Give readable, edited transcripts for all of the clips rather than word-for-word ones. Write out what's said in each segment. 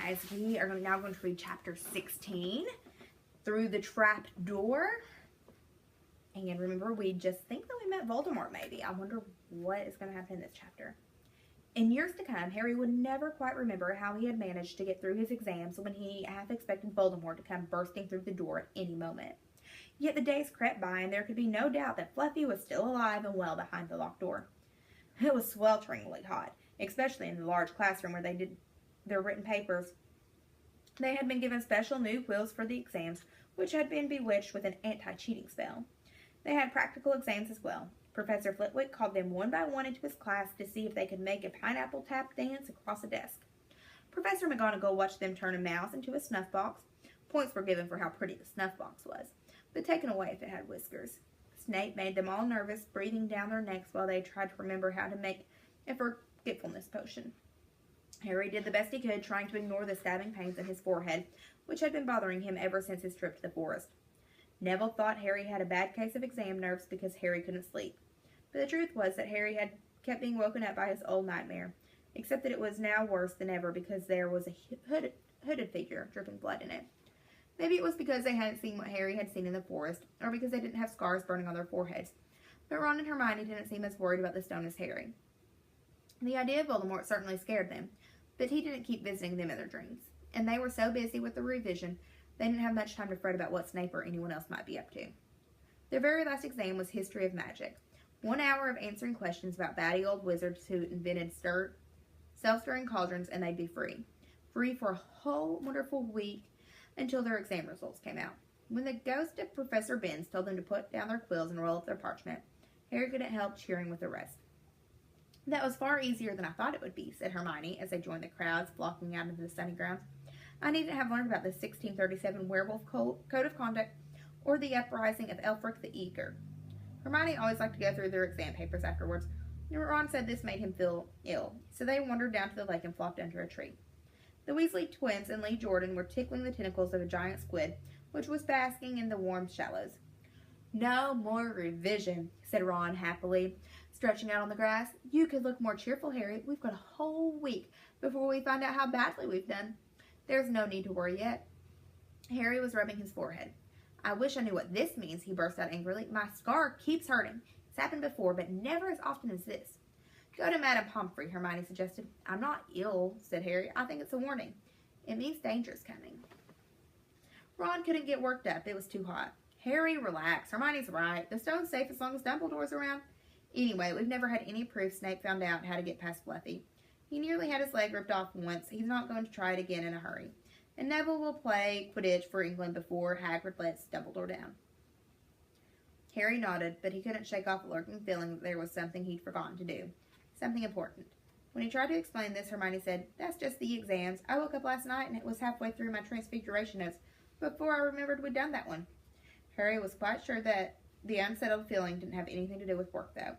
guys, we are now going to read chapter 16, Through the Trap Door. And remember, we just think that we met Voldemort, maybe. I wonder what is going to happen in this chapter. In years to come, Harry would never quite remember how he had managed to get through his exams when he half expected Voldemort to come bursting through the door at any moment. Yet the days crept by, and there could be no doubt that Fluffy was still alive and well behind the locked door. It was swelteringly hot, especially in the large classroom where they did their written papers. They had been given special new quills for the exams, which had been bewitched with an anti-cheating spell. They had practical exams as well. Professor Flitwick called them one by one into his class to see if they could make a pineapple tap dance across a desk. Professor McGonagall watched them turn a mouse into a snuff box. Points were given for how pretty the snuff box was, but taken away if it had whiskers. Snape made them all nervous, breathing down their necks while they tried to remember how to make a forgetfulness potion. Harry did the best he could, trying to ignore the stabbing pains in his forehead, which had been bothering him ever since his trip to the forest. Neville thought Harry had a bad case of exam nerves because Harry couldn't sleep. But the truth was that Harry had kept being woken up by his old nightmare, except that it was now worse than ever because there was a hooded figure dripping blood in it. Maybe it was because they hadn't seen what Harry had seen in the forest, or because they didn't have scars burning on their foreheads. But Ron and Hermione didn't seem as worried about the stone as Harry. The idea of Voldemort certainly scared them, but he didn't keep visiting them in their dreams, and they were so busy with the revision they didn't have much time to fret about what Snape or anyone else might be up to. Their very last exam was History of Magic. 1 hour of answering questions about batty old wizards who invented self-stirring cauldrons, and they'd be free. Free for a whole wonderful week until their exam results came out. When the ghost of Professor Binns told them to put down their quills and roll up their parchment, Harry couldn't help cheering with the rest. "That was far easier than I thought it would be," said Hermione as they joined the crowds flocking out into the sunny grounds. "I needn't have learned about the 1637 werewolf code of conduct or the uprising of Elfric the Eager." Hermione always liked to go through their exam papers afterwards. Ron said this made him feel ill, so they wandered down to the lake and flopped under a tree. The Weasley twins and Lee Jordan were tickling the tentacles of a giant squid, which was basking in the warm shallows. "No more revision," said Ron happily, stretching out on the grass. "You could look more cheerful, Harry. We've got a whole week before we find out how badly we've done. There's no need to worry yet." Harry was rubbing his forehead. "I wish I knew what this means," he burst out angrily. "My scar keeps hurting. It's happened before, but never as often as this." "Go to Madame Pomfrey," Hermione suggested. "I'm not ill," said Harry. "I think it's a warning. It means danger's coming." Ron couldn't get worked up. It was too hot. "Harry, relax. Hermione's right. The stone's safe as long as Dumbledore's around. Anyway, we've never had any proof Snape found out how to get past Fluffy. He nearly had his leg ripped off once. He's not going to try it again in a hurry. And Neville will play Quidditch for England before Hagrid lets Dumbledore down." Harry nodded, but he couldn't shake off a lurking feeling that there was something he'd forgotten to do. Something important. When he tried to explain this, Hermione said, "That's just the exams. I woke up last night and it was halfway through my Transfiguration notes before I remembered we'd done that one." Harry was quite sure that the unsettled feeling didn't have anything to do with work, though.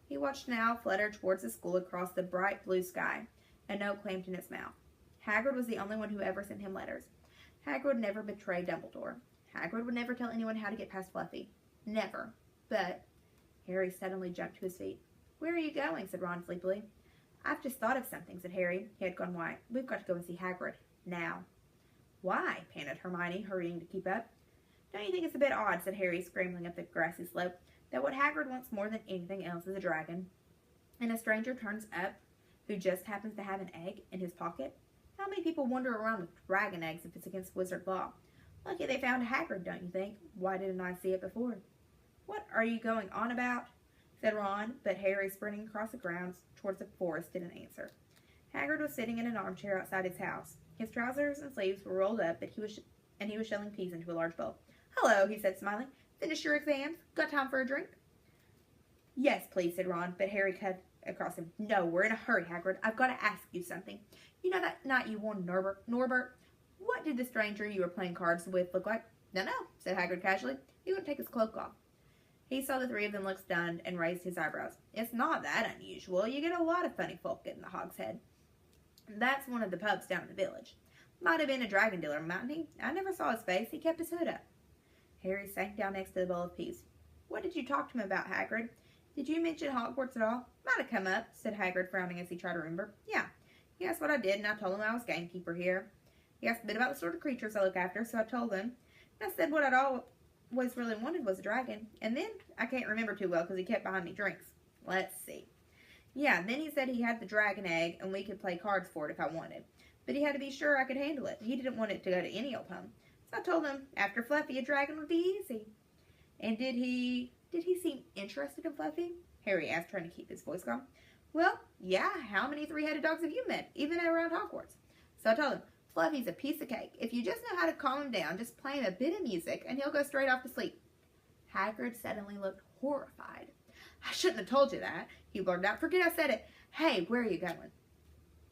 He watched an owl flutter towards the school across the bright blue sky, a note clamped in its mouth. Hagrid was the only one who ever sent him letters. Hagrid would never betray Dumbledore. Hagrid would never tell anyone how to get past Fluffy. Never. But Harry suddenly jumped to his feet. "Where are you going?" said Ron sleepily. "I've just thought of something," said Harry. He had gone white. "We've got to go and see Hagrid. Now." "Why?" panted Hermione, hurrying to keep up. "Don't you think it's a bit odd," said Harry, scrambling up the grassy slope, "that what Hagrid wants more than anything else is a dragon, and a stranger turns up who just happens to have an egg in his pocket? How many people wander around with dragon eggs if it's against wizard law? Lucky they found Hagrid, don't you think? Why didn't I see it before?" "What are you going on about?" said Ron, but Harry, sprinting across the grounds towards the forest, didn't answer. Hagrid was sitting in an armchair outside his house. His trousers and sleeves were rolled up, but he was shelling peas into a large bowl. "Hello," he said, smiling. "Finished your exams? Got time for a drink?" "Yes, please," said Ron, but Harry cut across him. "No, we're in a hurry, Hagrid. I've got to ask you something. You know that night you won Norbert? What did the stranger you were playing cards with look like?" "Dunno," said Hagrid casually. He wouldn't take his cloak off. He saw the three of them look stunned and raised his eyebrows. "It's not that unusual. You get a lot of funny folk getting the Hog's Head. That's one of the pubs down in the village. Might have been a dragon dealer, mightn't he? I never saw his face. He kept his hood up." Harry sank down next to the bowl of peas. "What did you talk to him about, Hagrid? Did you mention Hogwarts at all?" "Might have come up," said Hagrid, frowning as he tried to remember. "Yeah, He asked what I did, and I told him I was gamekeeper here. He asked a bit about the sort of creatures I look after, so I told him. And I said what I'd always really wanted was a dragon. And then, I can't remember too well because he kept buying me drinks. Let's see. Yeah, then he said he had the dragon egg, and we could play cards for it if I wanted. But he had to be sure I could handle it. He didn't want it to go to any old home. So I told him, after Fluffy, a dragon would be easy. And did he seem interested in Fluffy? Harry asked, trying to keep his voice calm. Well, yeah, how many three-headed dogs have you met, even around Hogwarts? So I told him, Fluffy's a piece of cake. If you just know how to calm him down, just play him a bit of music, and he'll go straight off to sleep. Hagrid suddenly looked horrified. I shouldn't have told you that, he blurted out. Forget I said it. Hey, where are you going?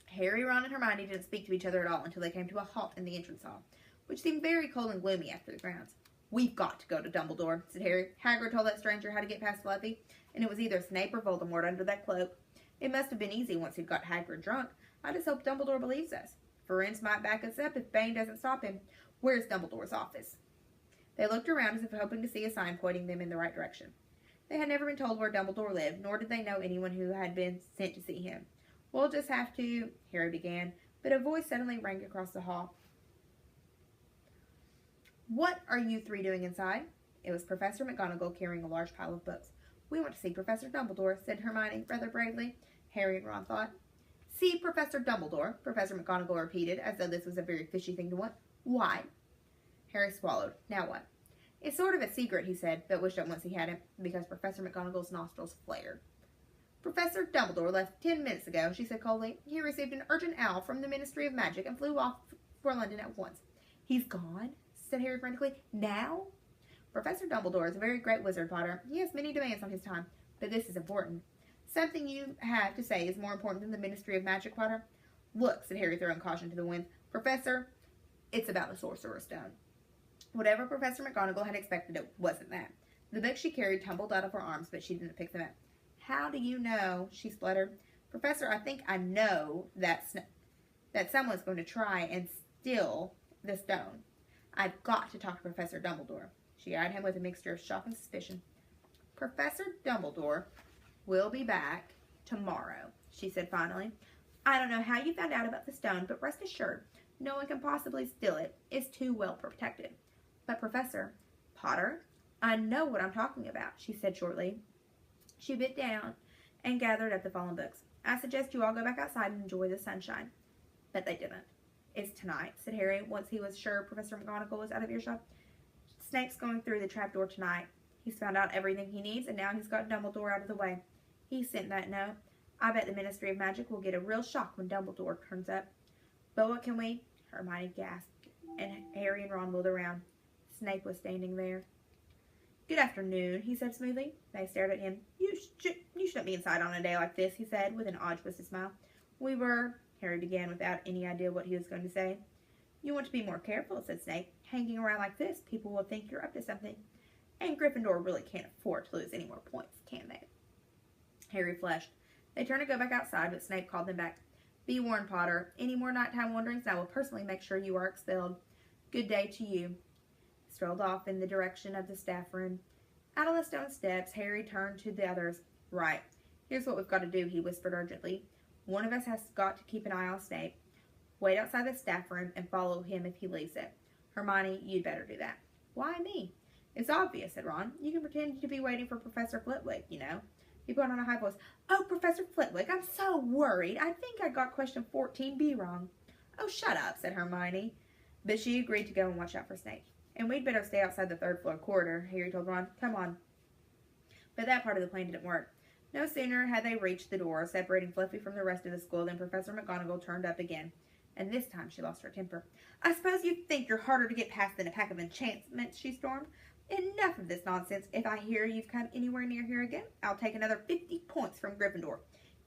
Harry, Ron, and Hermione didn't speak to each other at all until they came to a halt in the entrance hall, which seemed very cold and gloomy after the grounds. We've got to go to Dumbledore, said Harry. Hagrid told that stranger how to get past Fluffy, and it was either Snape or Voldemort under that cloak. It must have been easy once he'd got Hagrid drunk. I just hope Dumbledore believes us. Firenze might back us up if Bane doesn't stop him. Where's Dumbledore's office? They looked around as if hoping to see a sign pointing them in the right direction. They had never been told where Dumbledore lived, nor did they know anyone who had been sent to see him. We'll just have to, Harry began, but a voice suddenly rang across the hall. What are you three doing inside? It was Professor McGonagall carrying a large pile of books. We want to see Professor Dumbledore, said Hermione rather bravely. Harry and Ron thought. See Professor Dumbledore, Professor McGonagall repeated, as though this was a very fishy thing to want. Why? Harry swallowed. Now what? It's sort of a secret, he said, but wished at once he hadn't, because Professor McGonagall's nostrils flared. Professor Dumbledore left 10 minutes ago, she said coldly. He received an urgent owl from the Ministry of Magic and flew off for London at once. He's gone? Said Harry frantically. Now? Professor Dumbledore is a very great wizard, Potter. He has many demands on his time, but this is important. Something you have to say is more important than the Ministry of Magic, Potter. Look, said Harry, throwing caution to the wind. Professor, it's about the Sorcerer's Stone. Whatever Professor McGonagall had expected, it wasn't that. The books she carried tumbled out of her arms, but she didn't pick them up. How do you know? She spluttered. Professor, I think I know that someone's going to try and steal the stone. I've got to talk to Professor Dumbledore. She eyed him with a mixture of shock and suspicion. Professor Dumbledore will be back tomorrow, she said finally. I don't know how you found out about the stone, but rest assured, no one can possibly steal it. It's too well protected. But Professor Potter, I know what I'm talking about, she said shortly. She bit down and gathered up the fallen books. I suggest you all go back outside and enjoy the sunshine. But they didn't. It's tonight, said Harry, once he was sure Professor McGonagall was out of earshot. Snape's going through the trapdoor tonight. He's found out everything he needs, and now he's got Dumbledore out of the way. He sent that note. I bet the Ministry of Magic will get a real shock when Dumbledore turns up. But what can we? Hermione gasped, and Harry and Ron wheeled around. Snape was standing there. Good afternoon, he said smoothly. They stared at him. You shouldn't be inside on a day like this, he said, with an odd twisted smile. We were, Harry began without any idea what he was going to say. You want to be more careful, said Snape. Hanging around like this, people will think you're up to something. And Gryffindor really can't afford to lose any more points, can they? Harry flushed. They turned to go back outside, but Snape called them back. Be warned, Potter. Any more nighttime wanderings, I will personally make sure you are expelled. Good day to you. He strolled off in the direction of the staff room. Out on the stone steps, Harry turned to the others. Right. Here's what we've got to do, he whispered urgently. One of us has got to keep an eye on Snape. Wait outside the staff room and follow him if he leaves it. Hermione, you'd better do that. Why me? It's obvious, said Ron. You can pretend to be waiting for Professor Flitwick, you know. He put on a high voice. Oh, Professor Flitwick, I'm so worried. I think I got question 14B wrong. Oh, shut up, said Hermione. But she agreed to go and watch out for Snape. And we'd better stay outside the third-floor corridor, Harry told Ron. Come on. But that part of the plan didn't work. No sooner had they reached the door, separating Fluffy from the rest of the school, than Professor McGonagall turned up again. And this time she lost her temper. I suppose you think you're harder to get past than a pack of enchantments, she stormed. Enough of this nonsense. If I hear you've come anywhere near here again, I'll take another 50 points from Gryffindor.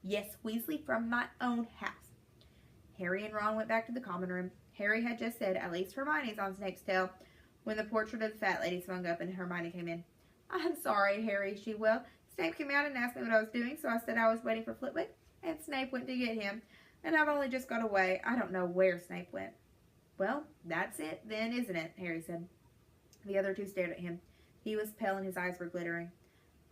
Yes, Weasley, from my own house. Harry and Ron went back to the common room. Harry had just said, at least Hermione's on Snape's tail, when the portrait of the fat lady swung up and Hermione came in. I'm sorry, Harry, she wailed. Snape came out and asked me what I was doing, so I said I was waiting for Flitwick, and Snape went to get him, and I've only just got away. I don't know where Snape went. Well, that's it then, isn't it? Harry said. The other two stared at him. He was pale and his eyes were glittering.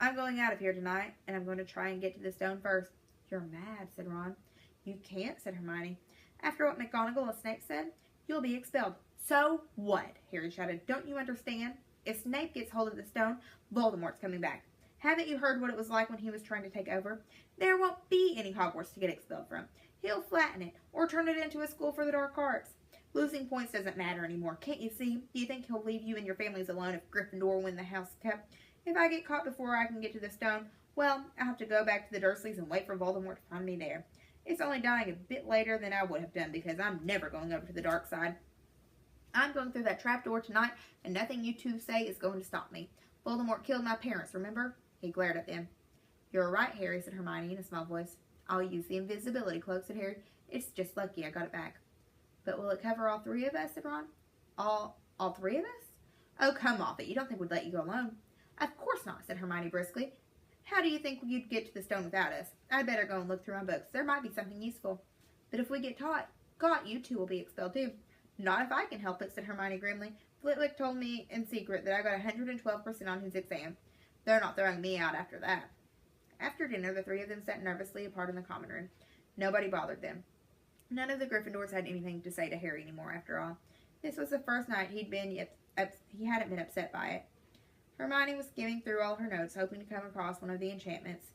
I'm going out of here tonight, and I'm going to try and get to the stone first. You're mad, said Ron. You can't, said Hermione. After what McGonagall and Snape said, you'll be expelled. So what? Harry shouted. Don't you understand? If Snape gets hold of the stone, Voldemort's coming back. Haven't you heard what it was like when he was trying to take over? There won't be any Hogwarts to get expelled from. He'll flatten it, or turn it into a school for the dark arts. Losing points doesn't matter anymore. Can't you see? Do you think he'll leave you and your families alone if Gryffindor win the house kept? If I get caught before I can get to the stone, well, I'll have to go back to the Dursleys and wait for Voldemort to find me there. It's only dying a bit later than I would have done because I'm never going over to the dark side. I'm going through that trapdoor tonight, and nothing you two say is going to stop me. Voldemort killed my parents, remember? He glared at them. You're right, Harry, said Hermione in a small voice. I'll use the invisibility cloak, said Harry. It's just lucky I got it back. But will it cover all three of us, said Ron. All three of us? Oh, come off it. You don't think we'd let you go alone? Of course not, said Hermione briskly. How do you think you'd get to the stone without us? I'd better go and look through my books. There might be something useful. But if we get caught, you two will be expelled too. Not if I can help it, said Hermione grimly. Flitwick told me in secret that I got 112% on his exam. They're not throwing me out after that. After dinner, the three of them sat nervously apart in the common room. Nobody bothered them. None of the Gryffindors had anything to say to Harry anymore, after all. This was the first night he hadn't been upset by it. Hermione was skimming through all her notes, hoping to come across one of the enchantments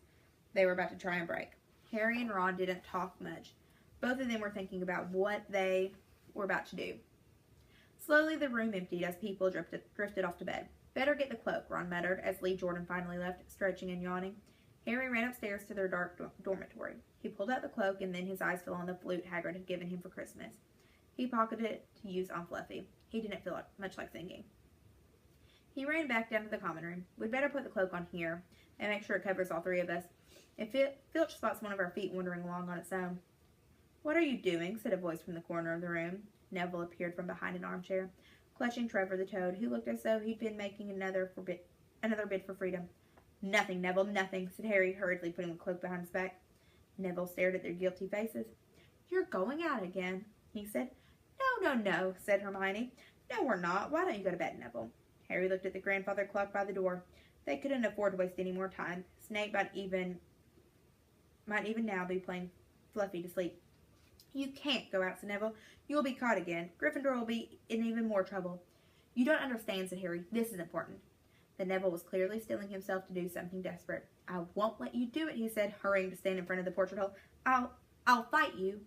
they were about to try and break. Harry and Ron didn't talk much. Both of them were thinking about what they were about to do. Slowly the room emptied as people drifted off to bed. Better get the cloak, Ron muttered as Lee Jordan finally left, stretching and yawning. Harry ran upstairs to their dark dormitory. He pulled out the cloak, and then his eyes fell on the flute Hagrid had given him for Christmas. He pocketed it to use on Fluffy. He didn't feel much like singing. He ran back down to the common room. We'd better put the cloak on here and make sure it covers all three of us. If Filch spots one of our feet wandering along on its own. What are you doing? Said a voice from the corner of the room. Neville appeared from behind an armchair, clutching Trevor the Toad, who looked as though he'd been making another bid for freedom. Nothing, Neville, nothing, said Harry, hurriedly putting the cloak behind his back. Neville stared at their guilty faces. You're going out again, he said. No, said Hermione. No, we're not. Why don't you go to bed, Neville? Harry looked at the grandfather clock by the door. They couldn't afford to waste any more time. Snape might even now be playing Fluffy to sleep. You can't go out, said Neville. You'll be caught again. Gryffindor will be in even more trouble. You don't understand, said Harry. This is important. But Neville was clearly steeling himself to do something desperate. I won't let you do it, he said, hurrying to stand in front of the portrait hole. I'll fight you.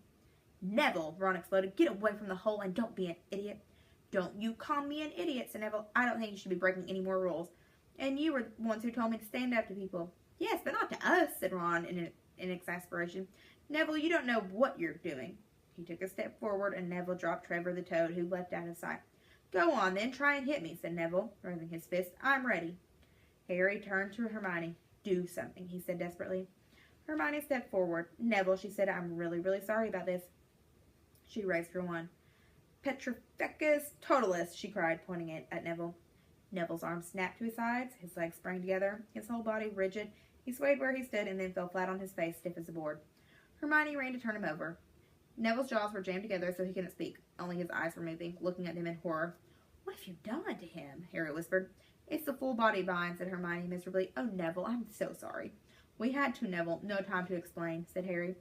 Neville, Ron exploded. Get away from the hole and don't be an idiot. Don't you call me an idiot, said Neville. I don't think you should be breaking any more rules. And you were the ones who told me to stand up to people. Yes, but not to us, said Ron in exasperation. Neville, you don't know what you're doing. He took a step forward, and Neville dropped Trevor the Toad, who leapt out of sight. Go on, then. Try and hit me, said Neville, raising his fist. I'm ready. Harry turned to Hermione. Do something, he said desperately. Hermione stepped forward. Neville, she said, I'm really, really sorry about this. She raised her wand. Petrificus totalis, she cried, pointing it at Neville. Neville's arms snapped to his sides. His legs sprang together, his whole body rigid. He swayed where he stood and then fell flat on his face, stiff as a board. Hermione ran to turn him over. Neville's jaws were jammed together so he couldn't speak. Only his eyes were moving, looking at them in horror. What have you done to him? Harry whispered. It's the full body bind, said Hermione miserably. Oh, Neville, I'm so sorry. We had to, Neville. No time to explain, said Harry.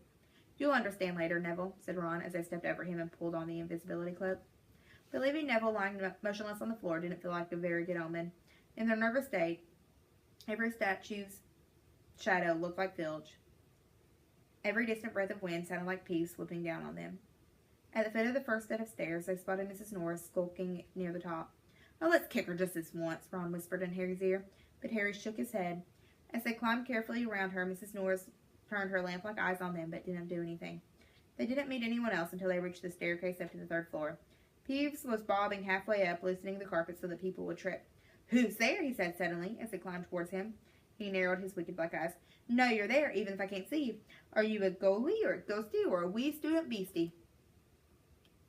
You'll understand later, Neville, said Ron as they stepped over him and pulled on the invisibility cloak. But leaving Neville lying motionless on the floor didn't feel like a very good omen. In their nervous state, every statue's shadow looked like Filch. Every distant breath of wind sounded like peace swooping down on them. At the foot of the first set of stairs, they spotted Mrs. Norris skulking near the top. Oh, let's kick her just this once, Ron whispered in Harry's ear, but Harry shook his head. As they climbed carefully around her, Mrs. Norris turned her lamp-like eyes on them, but didn't do anything. They didn't meet anyone else until they reached the staircase up to the third floor. Peeves was bobbing halfway up, loosening the carpet so that people would trip. Who's there? He said suddenly, as they climbed towards him. He narrowed his wicked black eyes. No, you're there, even if I can't see you. Are you a goalie or a ghosty or a wee student beastie?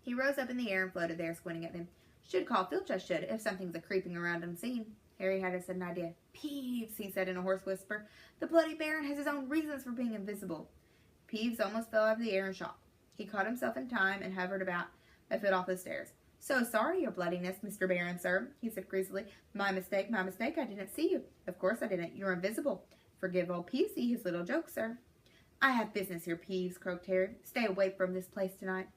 He rose up in the air and floated there, squinting at them. Should call Filch, I should, if something's a-creeping around unseen. Harry had a sudden idea. Peeves, he said in a hoarse whisper. The bloody Baron has his own reasons for being invisible. Peeves almost fell out of the air in shock. He caught himself in time and hovered about a foot off the stairs. So sorry, your bloodiness, Mr. Baron, sir, he said greasily. My mistake, I didn't see you. Of course I didn't. You're invisible. Forgive old Peevesy his little joke, sir. I have business here, Peeves, croaked Harry. Stay away from this place tonight.